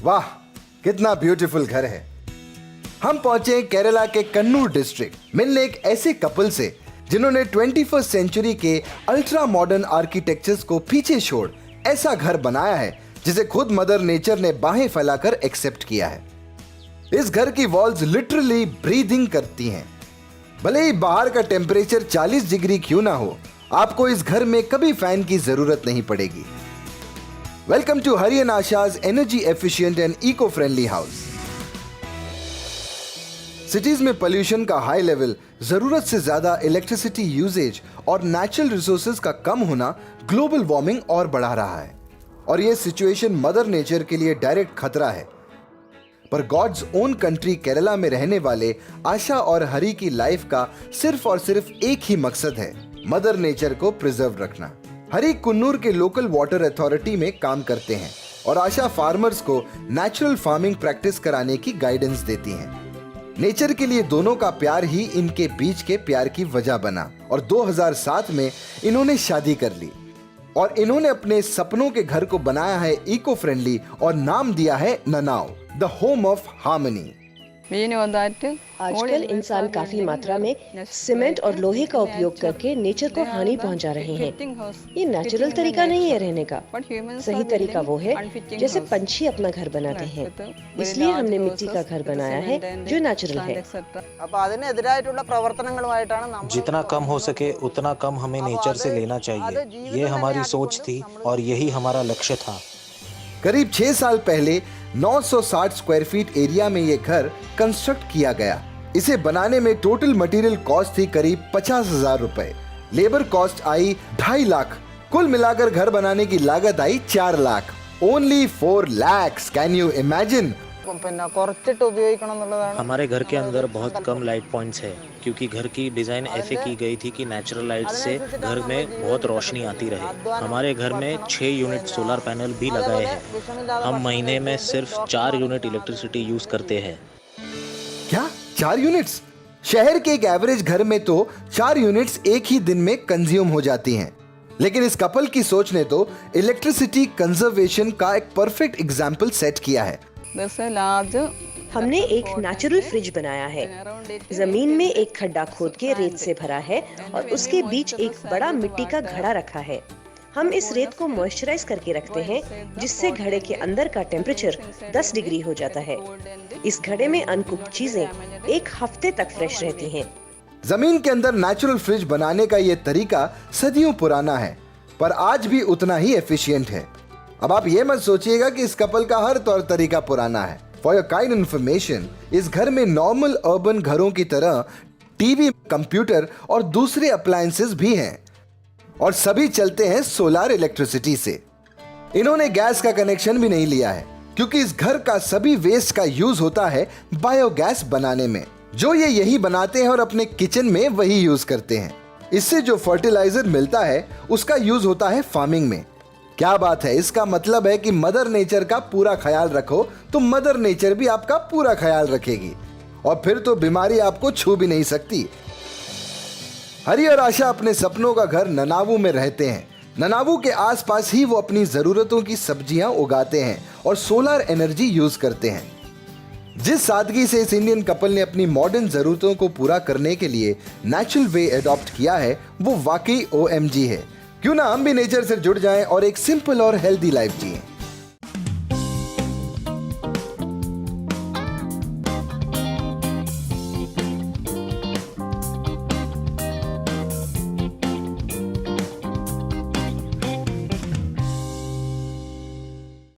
वाह, कितना ब्यूटीफुल घर है। हम पहुंचे केरला के कन्नूर डिस्ट्रिक्ट मिलने एक ऐसे कपल से जिन्होंने 21वीं सेंचुरी के अल्ट्रा मॉडर्न आर्किटेक्चर्स को पीछे छोड़ ऐसा घर बनाया है जिसे खुद मदर नेचर ने बाहें फैलाकर एक्सेप्ट किया है। इस घर की वॉल्स लिटरली ब्रीदिंग करती हैं। भले ही बाहर का टेम्परेचर 40 डिग्री क्यों ना हो, आपको इस घर में कभी फैन की जरूरत नहीं पड़ेगी। Welcome to Hari and Asha's energy efficient and eco friendly house. Cities में पोल्यूशन का हाई लेवल, जरूरत से ज्यादा इलेक्ट्रिसिटी यूजेज और नेचुरल रिसोर्सेज का कम होना ग्लोबल वार्मिंग और बढ़ा रहा है और यह सिचुएशन मदर नेचर के लिए डायरेक्ट खतरा है। पर गॉड्स ओन कंट्री केरला में रहने वाले आशा और हरी की लाइफ का सिर्फ और सिर्फ एक ही मकसद है, मदर नेचर को प्रिजर्व रखना। हरी कुन्नूर के लोकल वाटर अथॉरिटी में काम करते हैं और आशा फार्मर्स को नेचुरल फार्मिंग प्रैक्टिस कराने की गाइडेंस देती हैं। नेचर के लिए दोनों का प्यार ही इनके बीच के प्यार की वजह बना और 2007 में इन्होंने शादी कर ली और इन्होंने अपने सपनों के घर को बनाया है इको फ्रेंडली और नाम दिया है ननाव, द होम ऑफ हार्मनी। आजकल इंसान काफी मात्रा में सीमेंट और लोहे का उपयोग करके नेचर को हानि पहुंचा रहे हैं। ये नेचुरल तरीका नहीं है रहने का। सही तरीका वो है जैसे पंछी अपना घर बनाते हैं। इसलिए हमने मिट्टी का घर बनाया है जो नेचुरल है। जितना कम हो सके उतना कम हमें नेचर से लेना चाहिए, ये हमारी सोच थी और यही हमारा लक्ष्य था। करीब 6 साल पहले 960 स्क्वायर फीट एरिया में ये घर कंस्ट्रक्ट किया गया। इसे बनाने में टोटल मटेरियल कॉस्ट थी करीब 50,000 रुपए। लेबर कॉस्ट आई 2.5 लाख। कुल मिलाकर घर बनाने की लागत आई 4 lakh. Only 4 lakhs। Can you imagine? हमारे घर के अंदर बहुत कम लाइट पॉइंट्स है क्योंकि घर की डिजाइन ऐसे की गई थी कि नेचुरल लाइट से घर में बहुत रोशनी आती रहे। हमारे घर में 6 यूनिट सोलर पैनल भी लगाए हैं। हम महीने में सिर्फ 4 यूनिट इलेक्ट्रिसिटी यूज करते हैं। क्या 4 यूनिट्स? शहर के एक एवरेज घर में तो 4 यूनिट्स एक ही दिन में कंज्यूम हो जाती हैं। लेकिन इस कपल की सोच ने तो इलेक्ट्रिसिटी कंजर्वेशन का एक परफेक्ट एग्जाम्पल सेट किया है। हमने एक नेचुरल फ्रिज बनाया है। जमीन में एक खड्डा खोद के रेत से भरा है और उसके बीच एक बड़ा मिट्टी का घड़ा रखा है। हम इस रेत को मॉइस्चराइज करके रखते हैं जिससे घड़े के अंदर का टेम्परेचर 10 डिग्री हो जाता है। इस घड़े में अनकुक्ड चीजें 1 हफ्ते तक फ्रेश रहती हैं। जमीन के अंदर नेचुरल फ्रिज बनाने का ये तरीका सदियों पुराना है पर आज भी उतना ही एफिशिएंट है। अब आप ये मत सोचिएगा कि इस कपल का हर तौर तरीका पुराना है। फॉर योर काइंड इन्फॉर्मेशन, इस घर में नॉर्मल अर्बन घरों की तरह टीवी, कंप्यूटर और दूसरे अप्लायंसेस भी हैं और सभी चलते हैं सोलर इलेक्ट्रिसिटी से। इन्होंने गैस का कनेक्शन भी नहीं लिया है क्योंकि इस घर का सभी वेस्ट का यूज होता है बायोगैस बनाने में, जो ये यही बनाते हैं और अपने किचन में वही यूज करते हैं। इससे जो फर्टिलाइजर मिलता है उसका यूज होता है फार्मिंग में। क्या बात है! इसका मतलब है कि मदर नेचर का पूरा ख्याल रखो तो मदर नेचर भी आपका पूरा ख्याल रखेगी और फिर तो बीमारी आपको छू भी नहीं सकती। हरी और आशा अपने सपनों का घर ननावू में रहते हैं। ननावू के आसपास ही वो अपनी जरूरतों की सब्जियां उगाते हैं और सोलर एनर्जी यूज करते हैं। जिस सादगी से इस इंडियन कपल ने अपनी मॉडर्न जरूरतों को पूरा करने के लिए नेचुरल वे अडॉप्ट किया है वो वाकई OMG है। क्यों ना हम भी नेचर से जुड़ जाएं और एक सिंपल और हेल्दी लाइफ जिएं।